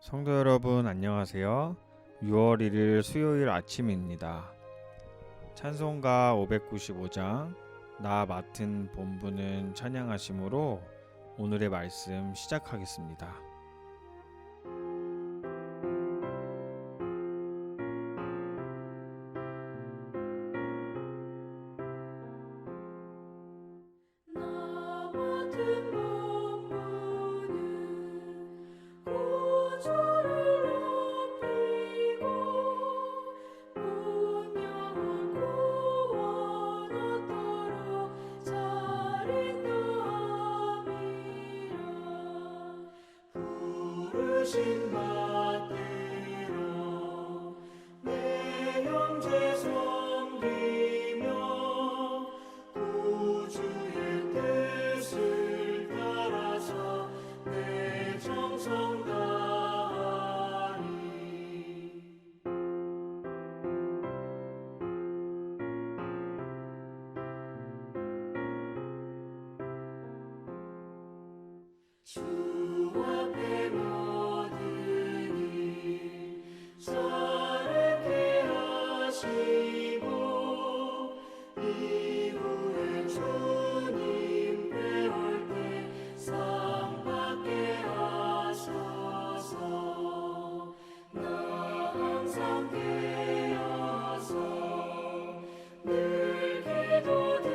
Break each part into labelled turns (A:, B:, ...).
A: 성도 여러분 안녕하세요. 6월 1일 수요일 아침입니다. 찬송가 595장 나 맡은 본분은 찬양하심으로 오늘의 말씀 시작하겠습니다.
B: 부르신 받들어 내 형제 섬기며 구주의 뜻을 따라서 내 정성 다하리. 주 앞에 사랑케 하시고 이후에 주님 배울 때 상 받게 하소서. 나 항상 깨어서 늘 기도드리며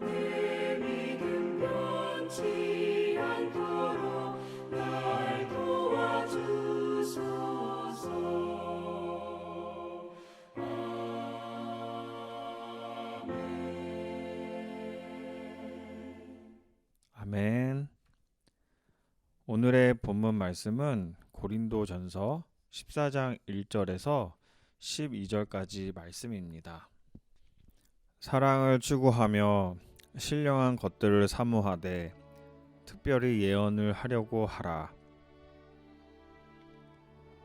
B: 내 믿음 변치 않도록 날 도와주소서.
A: 아멘. 오늘의 본문 말씀은 고린도전서 14장 1절에서 12절까지 말씀입니다. 사랑을 추구하며 신령한 것들을 사모하되 특별히 예언을 하려고 하라.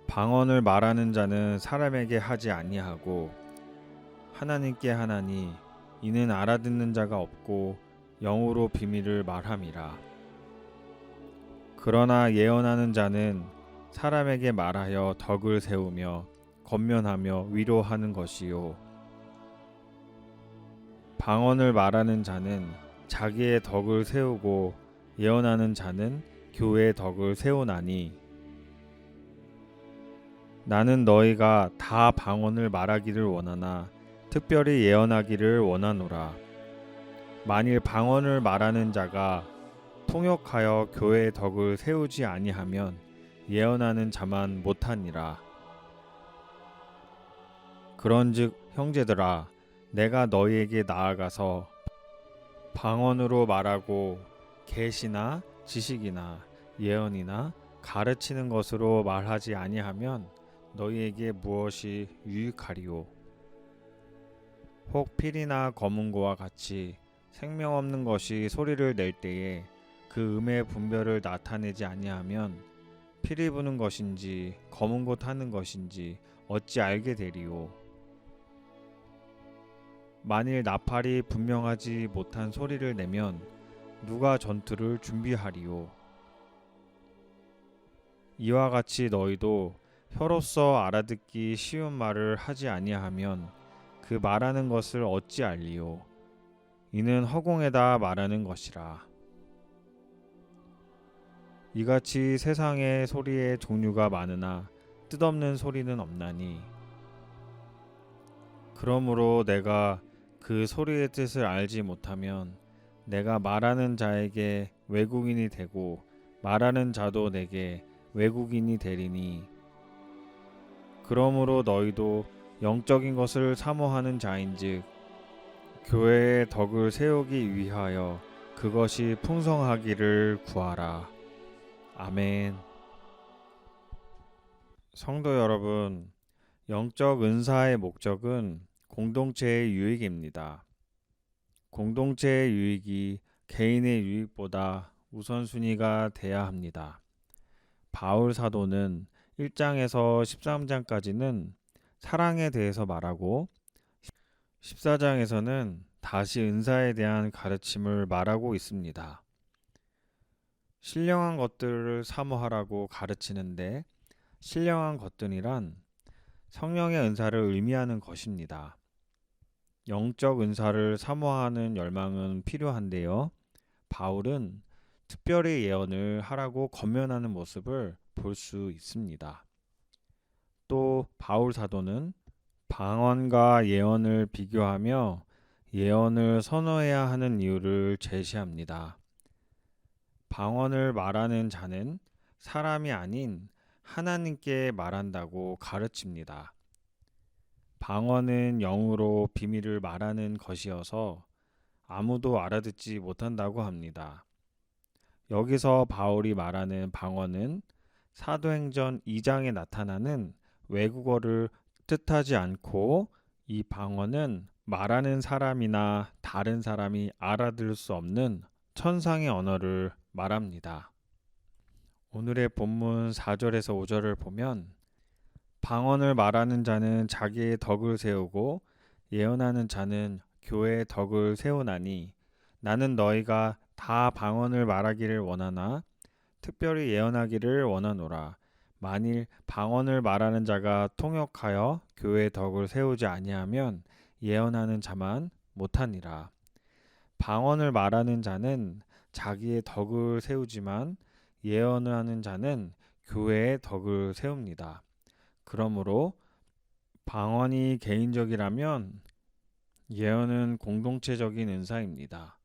A: 방언을 말하는 자는 사람에게 하지 아니하고 하나님께 하나니 이는 알아듣는 자가 없고 영으로 비밀을 말함이라. 그러나 예언하는 자는 사람에게 말하여 덕을 세우며 권면하며 위로하는 것이요. 방언을 말하는 자는 자기의 덕을 세우고 예언하는 자는 교회의 덕을 세우나니 나는 너희가 다 방언을 말하기를 원하나 특별히 예언하기를 원하노라. 만일 방언을 말하는 자가 통역하여 교회의 덕을 세우지 아니하면 예언하는 자만 못하니라. 그런즉 형제들아 내가 너희에게 나아가서 방언으로 말하고 계시나 지식이나 예언이나 가르치는 것으로 말하지 아니하면 너희에게 무엇이 유익하리요. 혹 필이나 검은고와 같이 생명 없는 것이 소리를 낼 때에 그 음의 분별을 나타내지 아니하면 피리 부는 것인지 검은고 타는 것인지 어찌 알게 되리요. 만일 나팔이 분명하지 못한 소리를 내면 누가 전투를 준비하리요. 이와 같이 너희도 혀로서 알아듣기 쉬운 말을 하지 아니하면 그 말하는 것을 어찌 알리요. 이는 허공에다 말하는 것이라. 이같이 세상에 소리의 종류가 많으나 뜻없는 소리는 없나니 그러므로 내가 그 소리의 뜻을 알지 못하면 내가 말하는 자에게 외국인이 되고 말하는 자도 내게 외국인이 되리니 그러므로 너희도 영적인 것을 사모하는 자인즉 교회의 덕을 세우기 위하여 그것이 풍성하기를 구하라. 아멘. 성도 여러분, 영적 은사의 목적은 공동체의 유익입니다. 공동체의 유익이 개인의 유익보다 우선순위가 돼야 합니다. 바울 사도는 1장에서 13장까지는 사랑에 대해서 말하고 14장에서는 다시 은사에 대한 가르침을 말하고 있습니다. 신령한 것들을 사모하라고 가르치는데 신령한 것들이란 성령의 은사를 의미하는 것입니다. 영적 은사를 사모하는 열망은 필요한데요. 바울은 특별히 예언을 하라고 권면하는 모습을 볼 수 있습니다. 또 바울 사도는 방언과 예언을 비교하며 예언을 선호해야 하는 이유를 제시합니다. 방언을 말하는 자는 사람이 아닌 하나님께 말한다고 가르칩니다. 방언은 영으로 비밀을 말하는 것이어서 아무도 알아듣지 못한다고 합니다. 여기서 바울이 말하는 방언은 사도행전 2장에 나타나는 외국어를 뜻하지 않고 이 방언은 말하는 사람이나 다른 사람이 알아들을 수 없는 천상의 언어를 말합니다. 오늘의 본문 4절에서 5절을 보면 방언을 말하는 자는 자기의 덕을 세우고 예언하는 자는 교회의 덕을 세우나니 나는 너희가 다 방언을 말하기를 원하나 특별히 예언하기를 원하노라. 만일 방언을 말하는 자가 통역하여 교회의 덕을 세우지 아니하면 예언하는 자만 못하니라. 방언을 말하는 자는 자기의 덕을 세우지만 예언하는 자는 교회의 덕을 세웁니다. 그러므로 방언이 개인적이라면 예언은 공동체적인 은사입니다.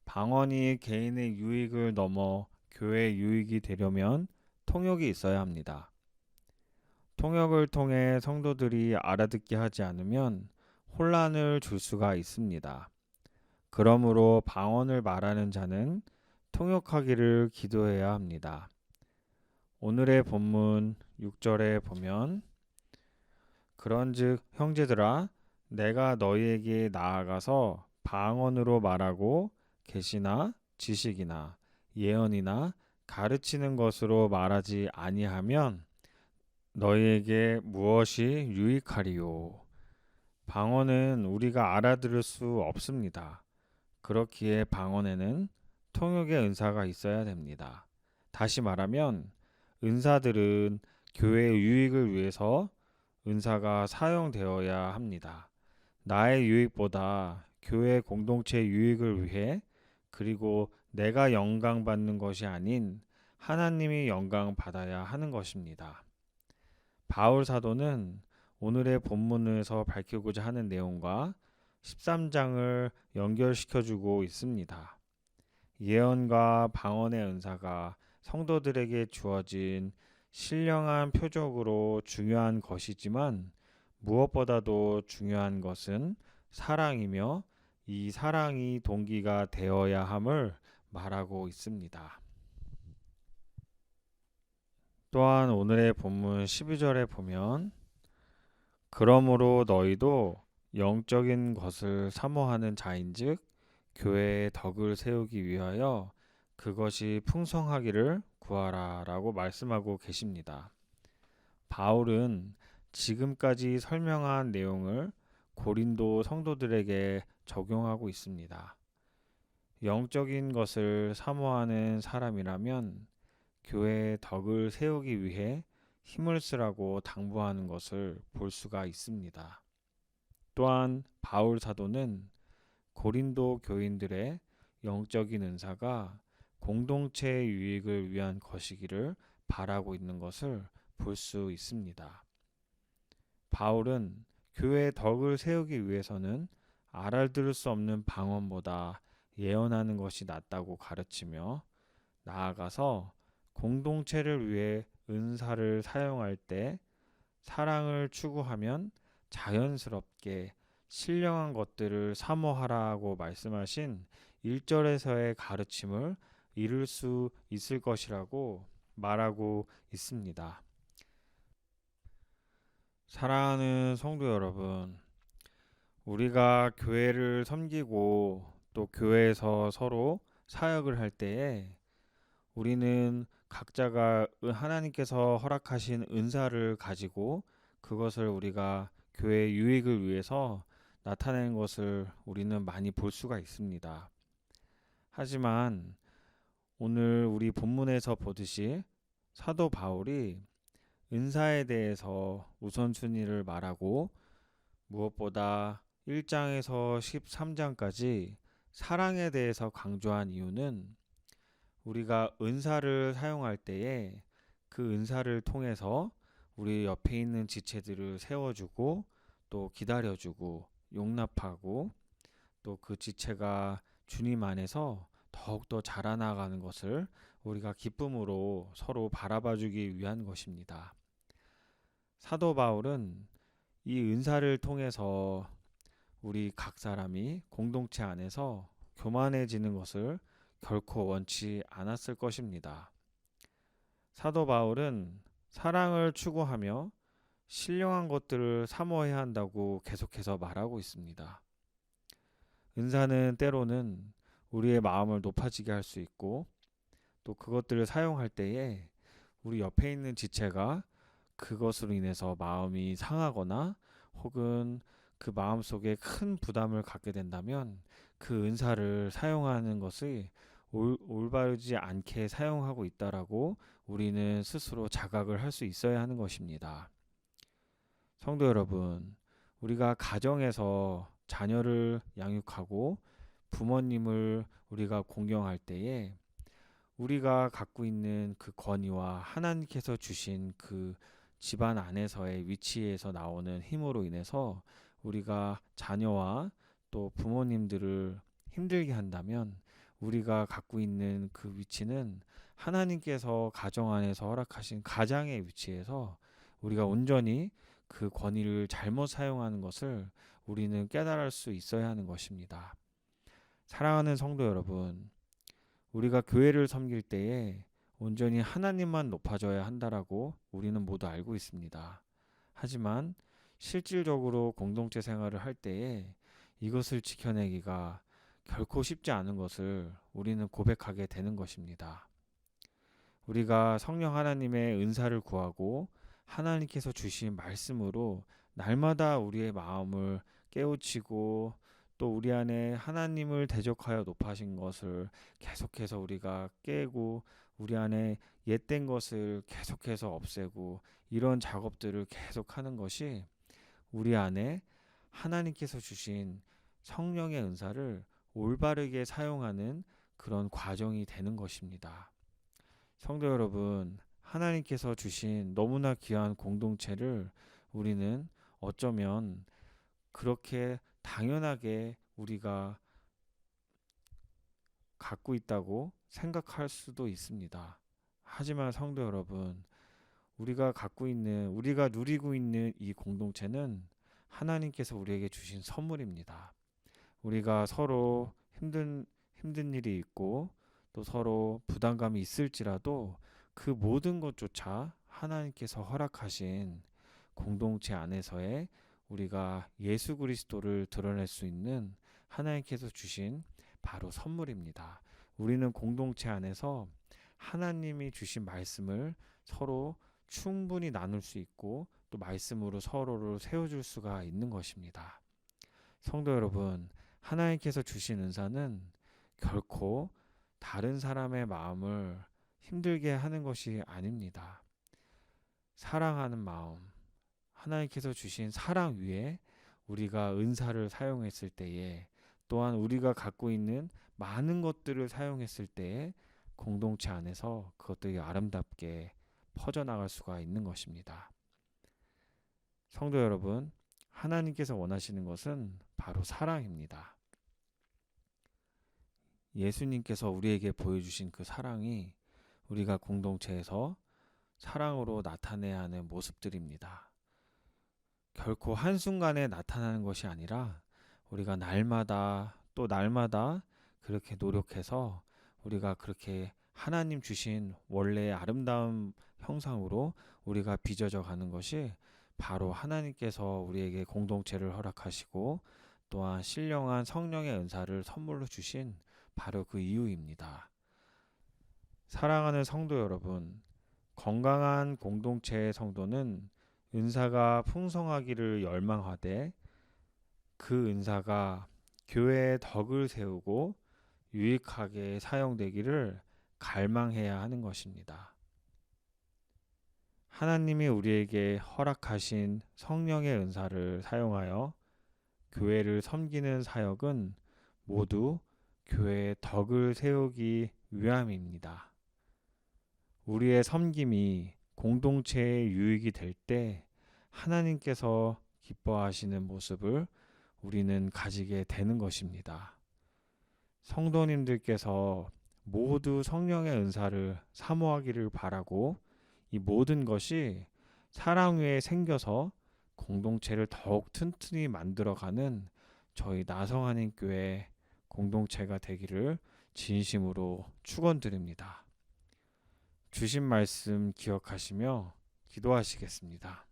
A: 방언이 개인의 유익을 넘어 교회의 유익이 되려면 통역이 있어야 합니다. 통역을 통해 성도들이 알아듣게 하지 않으면 혼란을 줄 수가 있습니다. 그러므로 방언을 말하는 자는 통역하기를 기도해야 합니다. 오늘의 본문 6절에 보면 그런즉 형제들아 내가 너희에게 나아가서 방언으로 말하고 계시나 지식이나 예언이나 가르치는 것으로 말하지 아니하면 너희에게 무엇이 유익하리요. 방언은 우리가 알아들을 수 없습니다. 그렇기에 방언에는 통역의 은사가 있어야 됩니다. 다시 말하면 은사들은 교회의 유익을 위해서 은사가 사용되어야 합니다. 나의 유익보다 교회 공동체 유익을 위해 그리고 내가 영광 받는 것이 아닌 하나님이 영광 받아야 하는 것입니다. 바울 사도는 오늘의 본문에서 밝히고자 하는 내용과 13장을 연결시켜주고 있습니다. 예언과 방언의 은사가 성도들에게 주어진 신령한 표적으로 중요한 것이지만 무엇보다도 중요한 것은 사랑이며 이 사랑이 동기가 되어야 함을 말하고 있습니다. 또한 오늘의 본문 12절에 보면 그러므로 너희도 영적인 것을 사모하는 자인즉 교회의 덕을 세우기 위하여 그것이 풍성하기를 구하라 라고 말씀하고 계십니다. 바울은 지금까지 설명한 내용을 고린도 성도들에게 적용하고 있습니다. 영적인 것을 사모하는 사람이라면 교회의 덕을 세우기 위해 힘을 쓰라고 당부하는 것을 볼 수가 있습니다. 또한 바울 사도는 고린도 교인들의 영적인 은사가 공동체의 유익을 위한 것이기를 바라고 있는 것을 볼 수 있습니다. 바울은 교회의 덕을 세우기 위해서는 알아들을 수 없는 방언보다 예언하는 것이 낫다고 가르치며 나아가서 공동체를 위해 은사를 사용할 때 사랑을 추구하면 자연스럽게 신령한 것들을 사모하라고 말씀하신 1절에서의 가르침을 이룰 수 있을 것이라고 말하고 있습니다. 사랑하는 성도 여러분, 우리가 교회를 섬기고 또 교회에서 서로 사역을 할 때에 우리는 각자가 하나님께서 허락하신 은사를 가지고 그것을 우리가 교회의 유익을 위해서 나타내는 것을 우리는 많이 볼 수가 있습니다. 하지만 오늘 우리 본문에서 보듯이 사도 바울이 은사에 대해서 우선순위를 말하고 무엇보다 1장에서 13장까지 사랑에 대해서 강조한 이유는 우리가 은사를 사용할 때에 그 은사를 통해서 우리 옆에 있는 지체들을 세워주고 또 기다려주고 용납하고 또 그 지체가 주님 안에서 더욱더 자라나가는 것을 우리가 기쁨으로 서로 바라봐주기 위한 것입니다. 사도 바울은 이 은사를 통해서 우리 각 사람이 공동체 안에서 교만해지는 것을 결코 원치 않았을 것입니다. 사도 바울은 사랑을 추구하며 신령한 것들을 사모해야 한다고 계속해서 말하고 있습니다. 은사는 때로는 우리의 마음을 높아지게 할 수 있고 또 그것들을 사용할 때에 우리 옆에 있는 지체가 그것으로 인해서 마음이 상하거나 혹은 그 마음속에 큰 부담을 갖게 된다면 그 은사를 사용하는 것이 올바르지 않게 사용하고 있다라고 우리는 스스로 자각을 할 수 있어야 하는 것입니다. 성도 여러분, 우리가 가정에서 자녀를 양육하고 부모님을 우리가 공경할 때에 우리가 갖고 있는 그 권위와 하나님께서 주신 그 집안 안에서의 위치에서 나오는 힘으로 인해서 우리가 자녀와 또 부모님들을 힘들게 한다면 우리가 갖고 있는 그 위치는 하나님께서 가정 안에서 허락하신 가장의 위치에서 우리가 온전히 그 권위를 잘못 사용하는 것을 우리는 깨달을 수 있어야 하는 것입니다. 사랑하는 성도 여러분, 우리가 교회를 섬길 때에 온전히 하나님만 높아져야 한다라고 우리는 모두 알고 있습니다. 하지만 실질적으로 공동체 생활을 할 때에 이것을 지켜내기가 결코 쉽지 않은 것을 우리는 고백하게 되는 것입니다. 우리가 성령 하나님의 은사를 구하고 하나님께서 주신 말씀으로 날마다 우리의 마음을 깨우치고 또 우리 안에 하나님을 대적하여 높아신 것을 계속해서 우리가 깨고 우리 안에 옛된 것을 계속해서 없애고 이런 작업들을 계속하는 것이 우리 안에 하나님께서 주신 성령의 은사를 올바르게 사용하는 그런 과정이 되는 것입니다. 성도 여러분, 하나님께서 주신 너무나 귀한 공동체를 우리는 어쩌면 그렇게 당연하게 우리가 갖고 있다고 생각할 수도 있습니다. 하지만 성도 여러분, 우리가 누리고 있는 이 공동체는 하나님께서 우리에게 주신 선물입니다. 우리가 서로 힘든 일이 있고 또 서로 부담감이 있을지라도 그 모든 것조차 하나님께서 허락하신 공동체 안에서의 우리가 예수 그리스도를 드러낼 수 있는 하나님께서 주신 바로 선물입니다. 우리는 공동체 안에서 하나님이 주신 말씀을 서로 충분히 나눌 수 있고 또 말씀으로 서로를 세워줄 수가 있는 것입니다. 성도 여러분, 하나님께서 주신 은사는 결코 다른 사람의 마음을 힘들게 하는 것이 아닙니다. 사랑하는 마음, 하나님께서 주신 사랑 위에 우리가 은사를 사용했을 때에 또한 우리가 갖고 있는 많은 것들을 사용했을 때에 공동체 안에서 그것들이 아름답게 퍼져나갈 수가 있는 것입니다. 성도 여러분, 하나님께서 원하시는 것은 바로 사랑입니다. 예수님께서 우리에게 보여주신 그 사랑이 우리가 공동체에서 사랑으로 나타내야 하는 모습들입니다. 결코 한순간에 나타나는 것이 아니라 우리가 날마다 또 날마다 그렇게 노력해서 우리가 그렇게 하나님 주신 원래의 아름다운 형상으로 우리가 빚어져 가는 것이 바로 하나님께서 우리에게 공동체를 허락하시고 또한 신령한 성령의 은사를 선물로 주신 바로 그 이유입니다. 사랑하는 성도 여러분, 건강한 공동체의 성도는 은사가 풍성하기를 열망하되 그 은사가 교회의 덕을 세우고 유익하게 사용되기를 갈망해야 하는 것입니다. 하나님이 우리에게 허락하신 성령의 은사를 사용하여 교회를 섬기는 사역은 모두 교회의 덕을 세우기 위함입니다. 우리의 섬김이 공동체의 유익이 될 때 하나님께서 기뻐하시는 모습을 우리는 가지게 되는 것입니다. 성도님들께서 모두 성령의 은사를 사모하기를 바라고 이 모든 것이 사랑 위에 생겨서 공동체를 더욱 튼튼히 만들어가는 저희 나성하는 교회 공동체가 되기를 진심으로 축원드립니다. 주신 말씀 기억하시며 기도하시겠습니다.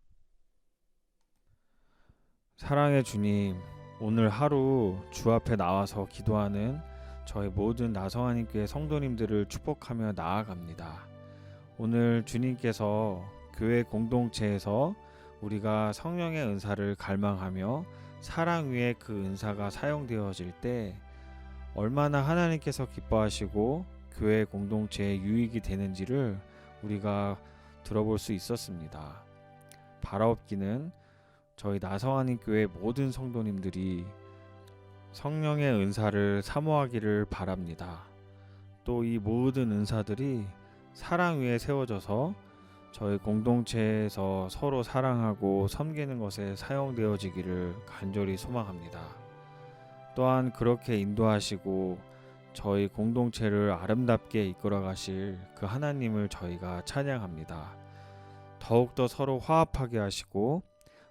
A: 사랑의 주님, 오늘 하루 주 앞에 나와서 기도하는 저희 모든 나성하는 교회 성도님들을 축복하며 나아갑니다. 오늘 주님께서 교회 공동체에서 우리가 성령의 은사를 갈망하며 사랑 위에 그 은사가 사용되어질 때 얼마나 하나님께서 기뻐하시고 교회 공동체에 유익이 되는지를 우리가 들어볼 수 있었습니다. 바라옵기는 저희 나성하는 교회 모든 성도님들이 성령의 은사를 사모하기를 바랍니다. 또 이 모든 은사들이 사랑 위에 세워져서 저희 공동체에서 서로 사랑하고 섬기는 것에 사용되어지기를 간절히 소망합니다. 또한 그렇게 인도하시고 저희 공동체를 아름답게 이끌어 가실 그 하나님을 저희가 찬양합니다. 더욱더 서로 화합하게 하시고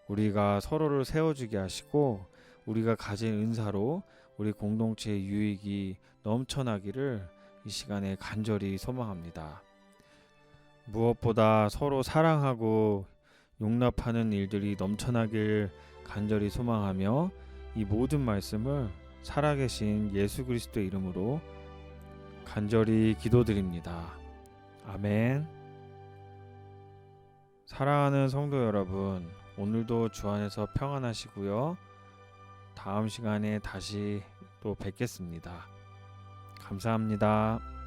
A: 우리가 서로를 세워주게 하시고 우리가 가진 은사로 우리 공동체의 유익이 넘쳐나기를 이 시간에 간절히 소망합니다. 무엇보다 서로 사랑하고 용납하는 일들이 넘쳐나길 간절히 소망하며 이 모든 말씀을 살아계신 예수 그리스도 이름으로 간절히 기도드립니다. 아멘. 사랑하는 성도 여러분, 오늘도 주 안에서 평안하시고요. 다음 시간에 다시 또 뵙겠습니다. 감사합니다.